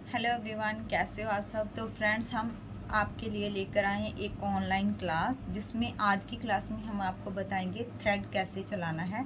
Hello everyone, कैसे हो आप सब। तो फ्रेंड्स, हम आपके लिए लेकर आए हैं एक ऑनलाइन क्लास, जिसमें आज की क्लास में हम आपको बताएंगे थ्रेड कैसे चलाना है।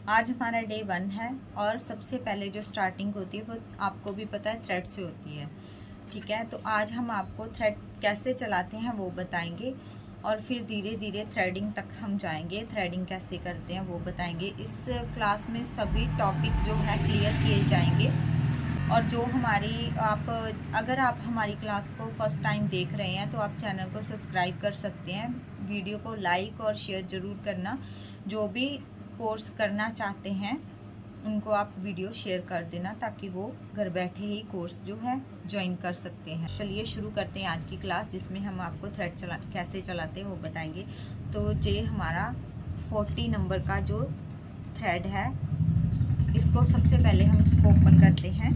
आज हमारा डे 1 है और सबसे पहले जो स्टार्टिंग होती है वो आपको भी पता है थ्रेड से होती है। ठीक है, तो आज हम आपको थ्रेड कैसे चलाते हैं वो बताएंगे और फिर धीरे धीरे थ्रेडिंग तक हम जाएंगे। थ्रेडिंग कैसे करते हैं वो बताएंगे। इस क्लास में सभी टॉपिक जो है क्लियर किए जाएंगे। और जो अगर आप हमारी क्लास को फर्स्ट टाइम देख रहे हैं तो आप चैनल को सब्सक्राइब कर सकते हैं। वीडियो को लाइक और शेयर ज़रूर करना। जो भी कोर्स करना चाहते हैं उनको आप वीडियो शेयर कर देना, ताकि वो घर बैठे ही कोर्स जो है ज्वाइन कर सकते हैं। चलिए शुरू करते हैं आज की क्लास, जिसमें हम आपको थ्रेड कैसे चलाते हैं वो बताएंगे। तो ये हमारा 40 नंबर का जो थ्रेड है, इसको सबसे पहले हम इसको ओपन करते हैं।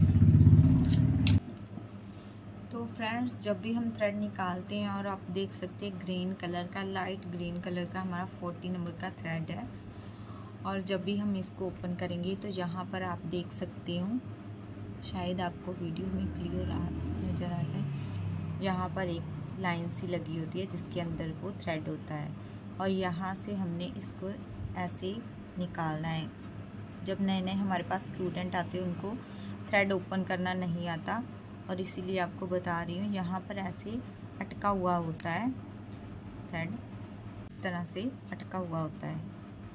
तो फ्रेंड्स, जब भी हम थ्रेड निकालते हैं और आप देख सकते हैं ग्रीन कलर का, लाइट ग्रीन कलर का हमारा 40 नंबर का थ्रेड है। और जब भी हम इसको ओपन करेंगे तो यहाँ पर आप देख सकते हो, शायद आपको वीडियो में क्लियर नज़र आ जाए, यहाँ पर एक लाइन सी लगी होती है जिसके अंदर वो थ्रेड होता है। और यहाँ से हमने इसको ऐसे निकालना है। जब नए नए हमारे पास स्टूडेंट आते हैं उनको थ्रेड ओपन करना नहीं आता, और इसीलिए आपको बता रही हूँ। यहाँ पर ऐसे अटका हुआ होता है थ्रेड, इस तरह से अटका हुआ होता है।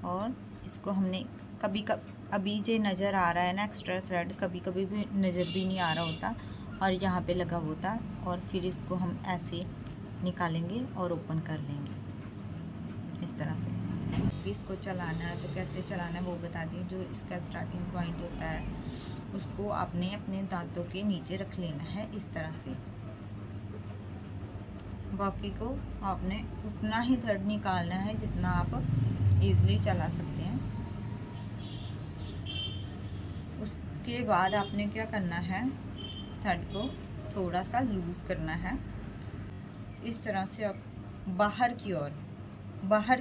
और इसको हमने अभी जो नज़र आ रहा है ना एक्स्ट्रा थ्रेड, कभी कभी भी नज़र भी नहीं आ रहा होता और यहाँ पे लगा होता। और फिर इसको हम ऐसे निकालेंगे और ओपन कर लेंगे इस तरह से। इसको चलाना है तो कैसे चलाना है वो बता दी। जो इसका स्टार्टिंग पॉइंट होता है उसको आपने अपने दांतों के नीचे रख लेना है इस तरह से। बाकी को आपने उतना ही थ्रेड निकालना है जितना आप इजीली चला सकते हैं। उसके बाद आपने क्या करना है, थ्रेड को थोड़ा सा लूज करना है इस तरह से। आप बाहर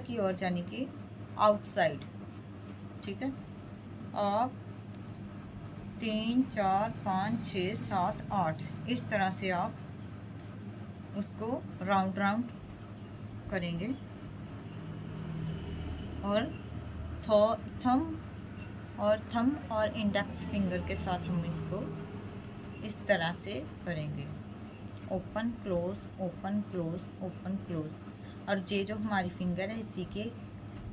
की ओर यानी कि आउटसाइड, ठीक है। और 3 4 5 6 7 8 इस तरह से आप उसको राउंड करेंगे। और थंब और इंडेक्स फिंगर के साथ हम इसको इस तरह से करेंगे, open close open close open close. और ये जो हमारी फिंगर है इसी के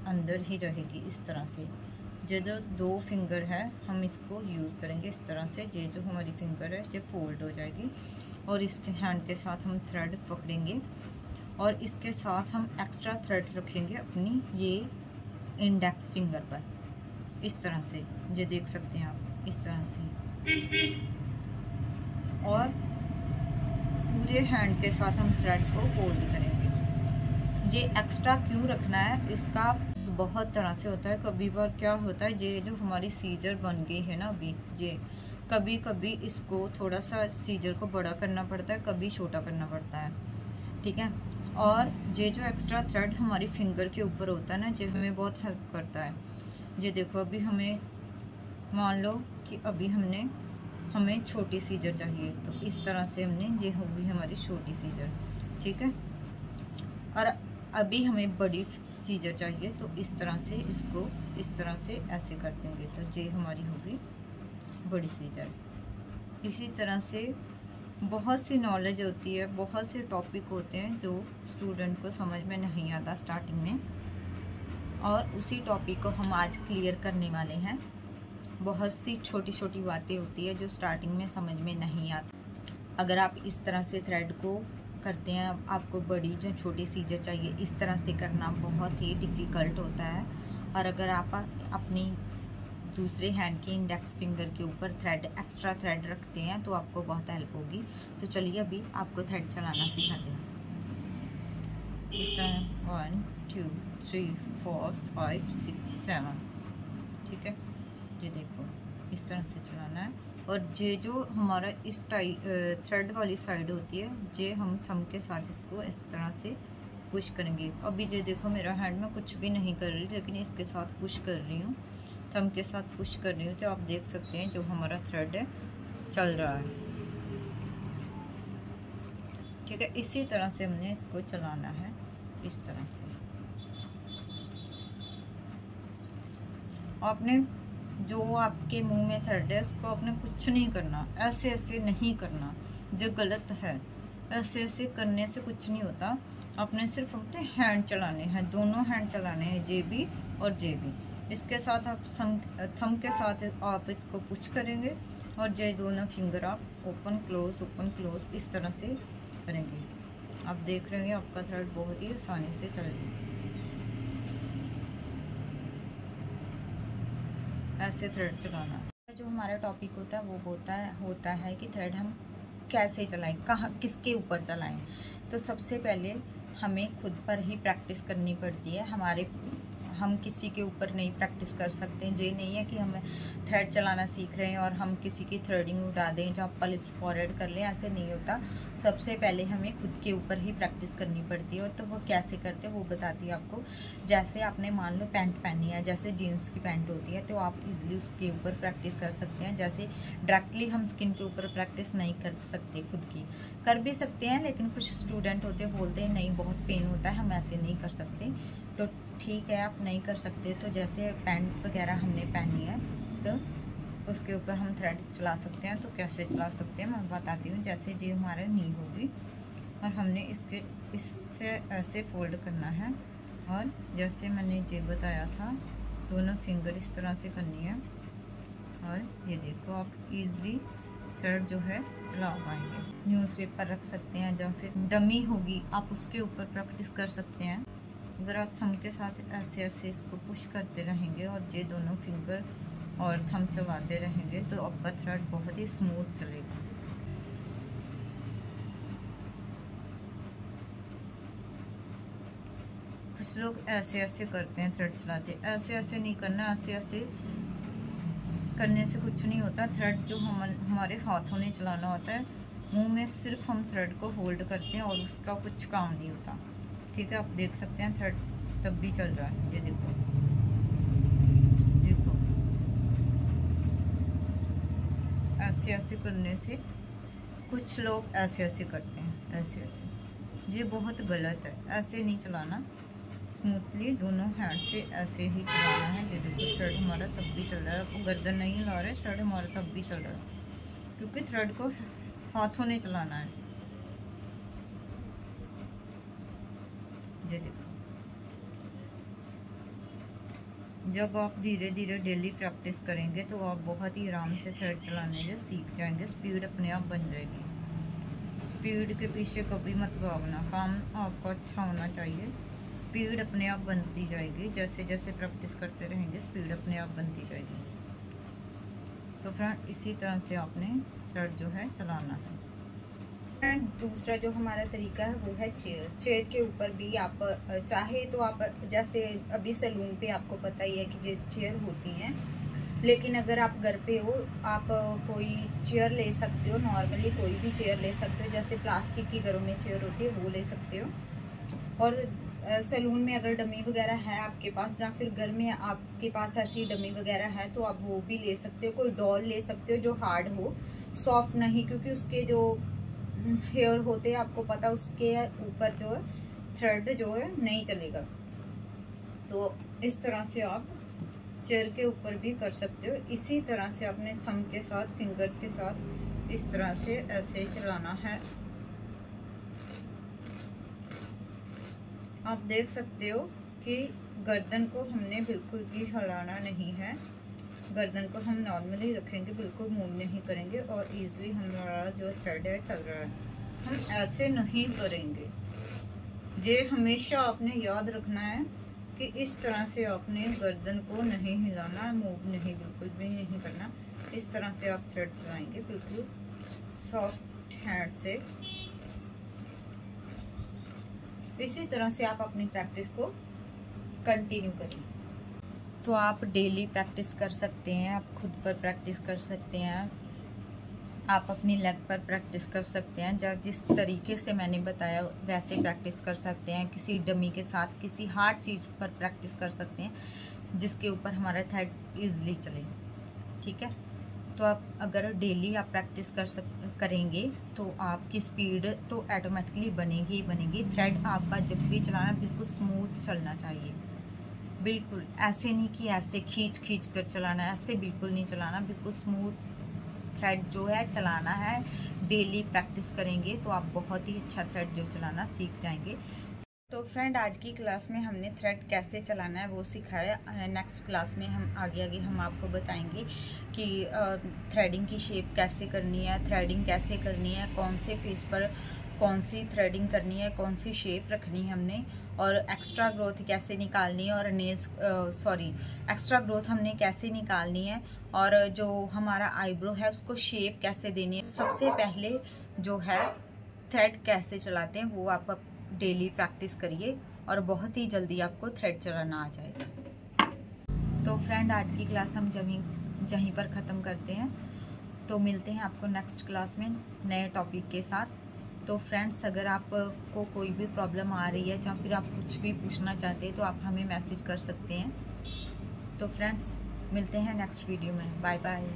अंदर ही रहेगी इस तरह से। जो 2 फिंगर है हम इसको यूज़ करेंगे इस तरह से। ये जो हमारी फिंगर है ये फोल्ड हो जाएगी और इस हैंड के साथ हम थ्रेड पकड़ेंगे और इसके साथ हम एक्स्ट्रा थ्रेड रखेंगे अपनी ये इंडेक्स फिंगर पर इस तरह से। ये देख सकते हैं आप इस तरह से। और पूरे हैंड के साथ हम थ्रेड को फोल्ड करेंगे। ये एक्स्ट्रा क्यों रखना है, इसका बहुत तरह से होता है। कभी बार क्या होता है, ये जो हमारी सीजर बन गई है ना अभी, ये कभी कभी इसको थोड़ा सा सीजर को बड़ा करना पड़ता है, कभी छोटा करना पड़ता है, ठीक है। और ये जो एक्स्ट्रा थ्रेड हमारी फिंगर के ऊपर होता है ना, ये हमें बहुत हेल्प करता है। ये देखो, अभी हमें मान लो कि अभी हमें छोटी सीजर चाहिए, तो इस तरह से ये होगी हमारी छोटी सीजर, ठीक है। और अभी हमें बड़ी सीजर चाहिए, तो इस तरह से इसको इस तरह से ऐसे कर देंगे, तो ये हमारी होगी बड़ी सीजर। इसी तरह से बहुत सी नॉलेज होती है, बहुत से टॉपिक होते हैं जो स्टूडेंट को समझ में नहीं आता स्टार्टिंग में, और उसी टॉपिक को हम आज क्लियर करने वाले हैं। बहुत सी छोटी छोटी बातें होती है जो स्टार्टिंग में समझ में नहीं आती। अगर आप इस तरह से थ्रेड को करते हैं, आपको बड़ी या छोटी सीजर चाहिए, इस तरह से करना बहुत ही डिफ़िकल्ट होता है। और अगर आप अपनी दूसरे हैंड के इंडेक्स फिंगर के ऊपर एक्स्ट्रा थ्रेड रखते हैं तो आपको बहुत हेल्प होगी। तो चलिए अभी आपको थ्रेड चलाना सिखाते हैं। इस तरह 1 2 3 4 5 6 7, ठीक है। ये देखो इस तरह से चलाना है। और ये जो हमारा इस थ्रेड वाली साइड होती है, ये हम थंब के साथ इसको इस तरह से पुश करेंगे। अभी ये देखो मेरा हैंड में कुछ भी नहीं कर रही, लेकिन इसके साथ पुश कर रही हूँ, थंब के साथ पुश कर रही हूँ। तो आप देख सकते हैं जो हमारा थ्रेड है चल रहा है। ठीक है, इसी तरह से हमने इसको चलाना है, इस तरह से। आपने जो आपके मुंह में थ्रेड है उसको आपने कुछ नहीं करना, ऐसे ऐसे नहीं करना, जो गलत है। ऐसे ऐसे करने से कुछ नहीं होता। आपने सिर्फ अपने हैंड चलाने हैं, दोनों हैंड चलाने हैं, जेबी और जेबी। इसके साथ आप थंब के साथ आप इसको पुश करेंगे और ये दोनों फिंगर आप ओपन क्लोज इस तरह से करेंगे। आप देख रहे हैं आपका थ्रेड बहुत ही आसानी से चलेगा। ऐसे थ्रेड चलाना। जो हमारा टॉपिक होता है वो होता है कि थ्रेड हम कैसे चलाएं, कहाँ किसके ऊपर चलाएं। तो सबसे पहले हमें खुद पर ही प्रैक्टिस करनी पड़ती है। हम किसी के ऊपर नहीं प्रैक्टिस कर सकते। ये नहीं है कि हम थ्रेड चलाना सीख रहे हैं और हम किसी की थ्रेडिंग उड़ा दें, जहाँ पलिप्स फॉरवर्ड कर लें, ऐसे नहीं होता। सबसे पहले हमें खुद के ऊपर ही प्रैक्टिस करनी पड़ती है। और तो वो कैसे करते हैं वो बताती है आपको। जैसे आपने मान लो पैंट पहनी है, जैसे जीन्स की पैंट होती है, तो आप इजीली उसके ऊपर प्रैक्टिस कर सकते हैं। जैसे डायरेक्टली हम स्किन के ऊपर प्रैक्टिस नहीं कर सकते, खुद की कर भी सकते हैं, लेकिन कुछ स्टूडेंट होते हैं बोलते हैं नहीं बहुत पेन होता है, हम ऐसे नहीं कर सकते। तो ठीक है, आप नहीं कर सकते तो जैसे पैंट वगैरह हमने पहनी है तो उसके ऊपर हम थ्रेड चला सकते हैं। तो कैसे चला सकते हैं मैं बताती हूँ। जैसे जी हमारे नी होगी और हमने इससे ऐसे फोल्ड करना है, और जैसे मैंने ये बताया था दोनों फिंगर इस तरह से करनी है। और ये देखो आप इजीली थ्रेड जो है चला पाएंगे। न्यूज़पेपर रख सकते हैं, जब फिर डमी होगी आप उसके ऊपर प्रैक्टिस कर सकते हैं। अगर आप थंब के साथ ऐसे ऐसे इसको पुश करते रहेंगे और ये दोनों फिंगर और थंब चलाते रहेंगे तो आपका थ्रेड बहुत ही स्मूथ चलेगा। कुछ लोग ऐसे ऐसे करते हैं थ्रेड चलाते, ऐसे ऐसे नहीं करना। ऐसे ऐसे करने से कुछ नहीं होता। थ्रेड जो हमारे हाथों ने चलाना होता है, मुंह में सिर्फ हम थ्रेड को होल्ड करते हैं और उसका कुछ काम नहीं होता। ठीक है, आप देख सकते हैं थ्रेड तब भी चल रहा है। ये देखो देखो, ऐसे ऐसे करने से कुछ लोग ऐसे ऐसे करते हैं, ऐसे ऐसे, ये बहुत गलत है। ऐसे नहीं चलाना, स्मूथली दोनों हैंड से ऐसे ही चलाना है। ये देखो थ्रेड हमारा तब भी चल रहा है, आपको गर्दन नहीं हिला रहे, थ्रेड हमारा तब भी चल रहा है, क्योंकि थ्रेड को हाथों ने चलाना है। ये देखो, जब आप धीरे धीरे डेली प्रैक्टिस करेंगे तो आप बहुत ही आराम से थ्रेड चलाने जो सीख जाएंगे। स्पीड अपने आप बन जाएगी। स्पीड के पीछे कभी मत भागना, काम आपका अच्छा होना चाहिए। स्पीड अपने आप बनती जाएगी, जैसे जैसे प्रैक्टिस करते रहेंगे स्पीड अपने आप बनती जाएगी। तो फ्रेंड इसी तरह से आपने थ्रेड जो है चलाना है। एंड दूसरा जो हमारा तरीका है वो है चेयर। चेयर के ऊपर भी आप चाहे तो आप, जैसे अभी सैलून पे आपको पता ही है कि ये चेयर होती हैं, लेकिन अगर आप घर पे हो आप कोई चेयर ले सकते हो। नॉर्मली कोई भी चेयर ले सकते हो, जैसे प्लास्टिक की घरों में चेयर होती है वो ले सकते हो। और सैलून में अगर डमी वगैरह है आपके पास, या फिर घर में आपके पास ऐसी डमी वगैरह है तो आप वो भी ले सकते हो। कोई डॉल ले सकते हो जो हार्ड हो, सॉफ्ट नहीं, क्योंकि उसके जो हेयर होते हैं आपको पता, उसके ऊपर जो है थ्रेड जो है नहीं चलेगा। तो इस तरह से आप चेयर के ऊपर भी कर सकते हो। इसी तरह से अपने थंब के साथ, फिंगर्स के साथ इस तरह से ऐसे चलाना है। आप देख सकते हो कि गर्दन को हमने बिल्कुल भी हिलाना नहीं है। गर्दन को हम नॉर्मली रखेंगे, बिल्कुल मूव नहीं करेंगे, और इजीली हमारा जो थ्रेड है चल रहा है। हम ऐसे नहीं करेंगे। ये हमेशा आपने याद रखना है कि इस तरह से आपने गर्दन को नहीं हिलाना, मूव नहीं, बिल्कुल भी नहीं करना। इस तरह से आप थ्रेड चलाएंगे बिल्कुल सॉफ्ट हैंड से। इसी तरह से आप अपनी प्रैक्टिस को कंटिन्यू करें। तो आप डेली प्रैक्टिस कर सकते हैं, आप खुद पर प्रैक्टिस कर सकते हैं, आप अपनी लेग पर प्रैक्टिस कर सकते हैं। जब जिस तरीके से मैंने बताया वैसे प्रैक्टिस कर सकते हैं। किसी डमी के साथ किसी हार्ड चीज़ पर प्रैक्टिस कर सकते हैं जिसके ऊपर हमारा थ्रेड इजीली चले। ठीक है, तो आप अगर डेली आप प्रैक्टिस करेंगे तो आपकी स्पीड तो ऑटोमेटिकली बनेगी ही बनेगी। थ्रेड आपका जब भी चलाना बिल्कुल स्मूथ चलना चाहिए, बिल्कुल ऐसे नहीं कि ऐसे खींच खींच कर चलाना, ऐसे बिल्कुल नहीं चलाना, बिल्कुल स्मूथ थ्रेड जो है चलाना है। डेली प्रैक्टिस करेंगे तो आप बहुत ही अच्छा थ्रेड जो चलाना सीख जाएंगे। तो फ्रेंड आज की क्लास में हमने थ्रेड कैसे चलाना है वो सिखाया। नेक्स्ट क्लास में हम आगे हम आपको बताएंगे कि थ्रेडिंग की शेप कैसे करनी है, थ्रेडिंग कैसे करनी है, कौन से फेस पर कौन सी थ्रेडिंग करनी है, कौन सी शेप रखनी है हमने, और एक्स्ट्रा ग्रोथ कैसे निकालनी है, और एक्स्ट्रा ग्रोथ हमने कैसे निकालनी है, और जो हमारा आईब्रो है उसको शेप कैसे देनी है। सबसे पहले जो है थ्रेड कैसे चलाते हैं वो आप डेली प्रैक्टिस करिए और बहुत ही जल्दी आपको थ्रेड चलाना आ जाएगा। तो फ्रेंड आज की क्लास हम जहीं पर ख़त्म करते हैं। तो मिलते हैं आपको नेक्स्ट क्लास में नए टॉपिक के साथ। तो फ्रेंड्स अगर आपको कोई भी प्रॉब्लम आ रही है या फिर आप कुछ भी पूछना चाहते हैं तो आप हमें मैसेज कर सकते हैं। तो फ्रेंड्स मिलते हैं नेक्स्ट वीडियो में। Bye bye.